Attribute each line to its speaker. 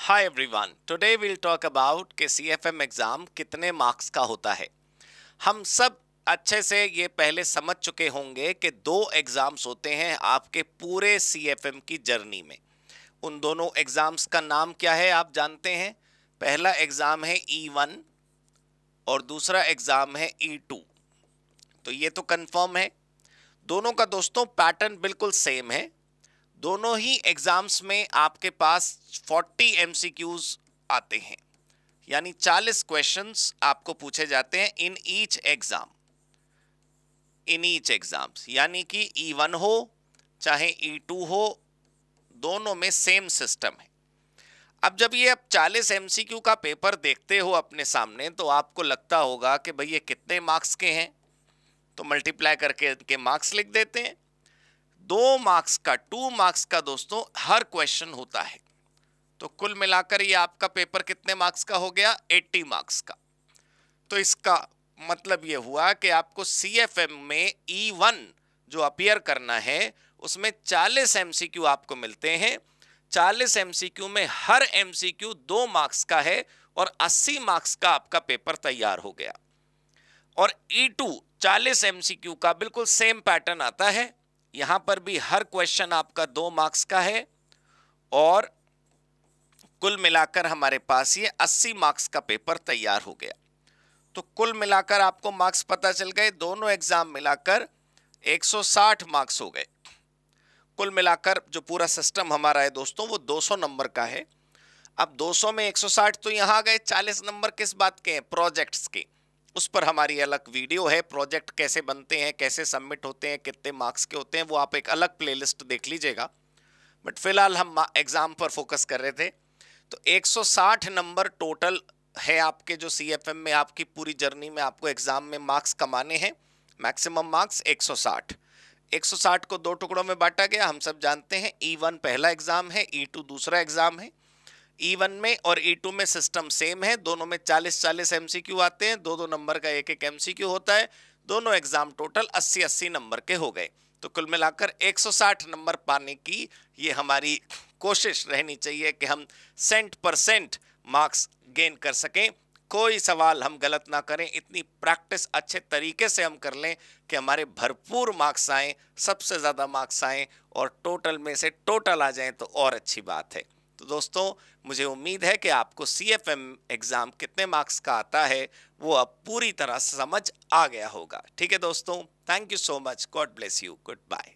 Speaker 1: Hi everyone, today will talk about कि CFM exam कितने marks का होता है। हम सब अच्छे से ये पहले समझ चुके होंगे कि दो एग्ज़ाम्स होते हैं आपके पूरे सीएफएम की जर्नी में। उन दोनों एग्ज़ाम्स का नाम क्या है आप जानते हैं? पहला एग्ज़ाम है E1 और दूसरा एग्ज़ाम है E2। तो ये तो कंफर्म है। दोनों का दोस्तों पैटर्न बिल्कुल सेम है। दोनों ही एग्जाम्स में आपके पास 40 एमसीक्यूज आते हैं, यानी 40 क्वेश्चंस आपको पूछे जाते हैं इन ईच एग्जाम्स, यानी कि E1 हो चाहे E2 हो, दोनों में सेम सिस्टम है। अब जब ये 40 एमसीक्यू का पेपर देखते हो अपने सामने तो आपको लगता होगा कि भाई ये कितने मार्क्स के हैं, तो मल्टीप्लाई करके इनके मार्क्स लिख देते हैं। 2 मार्क्स का दोस्तों हर क्वेश्चन होता है, तो कुल मिलाकर ये आपका पेपर कितने मार्क्स का हो गया? 80 मार्क्स का। तो इसका मतलब ये हुआ कि आपको सीएफएम में E1 जो अपीयर करना है उसमें 40 एमसीक्यू आपको मिलते हैं। 40 एमसीक्यू में हर एमसीक्यू 2 मार्क्स का है और 80 मार्क्स का आपका पेपर तैयार हो गया। और E2 40 एमसीक्यू का बिल्कुल सेम पैटर्न आता है। यहां पर भी हर क्वेश्चन आपका 2 मार्क्स का है और कुल मिलाकर हमारे पास ये 80 मार्क्स का पेपर तैयार हो गया। तो कुल मिलाकर आपको मार्क्स पता चल गए, दोनों एग्जाम मिलाकर 160 मार्क्स हो गए। कुल मिलाकर जो पूरा सिस्टम हमारा है दोस्तों वो 200 नंबर का है। अब 200 में 160 तो यहाँ गए, 40 नंबर किस बात के हैं? प्रोजेक्ट्स के। उस पर हमारी अलग वीडियो है, प्रोजेक्ट कैसे बनते हैं, कैसे सबमिट होते हैं, कितने मार्क्स के होते हैं, वो आप एक अलग प्लेलिस्ट देख लीजिएगा। बट फिलहाल हम एग्जाम पर फोकस कर रहे थे। तो 160 नंबर टोटल है आपके, जो सीएफएम में आपकी पूरी जर्नी में आपको एग्जाम में मार्क्स कमाने हैं। Maximum marks 160। 160 को 2 टुकड़ों में बांटा गया। हम सब जानते हैं E1 पहला एग्जाम है, E2 दूसरा एग्जाम है। E1 में और E2 में सिस्टम सेम है, दोनों में 40-40 एमसीक्यू आते हैं, 2-2 नंबर का एक एमसीक्यू होता है। दोनों एग्जाम टोटल 80-80 नंबर के हो गए। तो कुल मिलाकर 160 नंबर पाने की ये हमारी कोशिश रहनी चाहिए कि हम 100% मार्क्स गेन कर सकें। कोई सवाल हम गलत ना करें, इतनी प्रैक्टिस अच्छे तरीके से हम कर लें कि हमारे भरपूर मार्क्स आएँ, सबसे ज़्यादा मार्क्स आएँ और टोटल में से टोटल आ जाएं तो और अच्छी बात है। तो दोस्तों मुझे उम्मीद है कि आपको सीएफएम एग्ज़ाम कितने मार्क्स का आता है वो अब पूरी तरह समझ आ गया होगा। ठीक है दोस्तों, thank you so much, God bless you, good bye.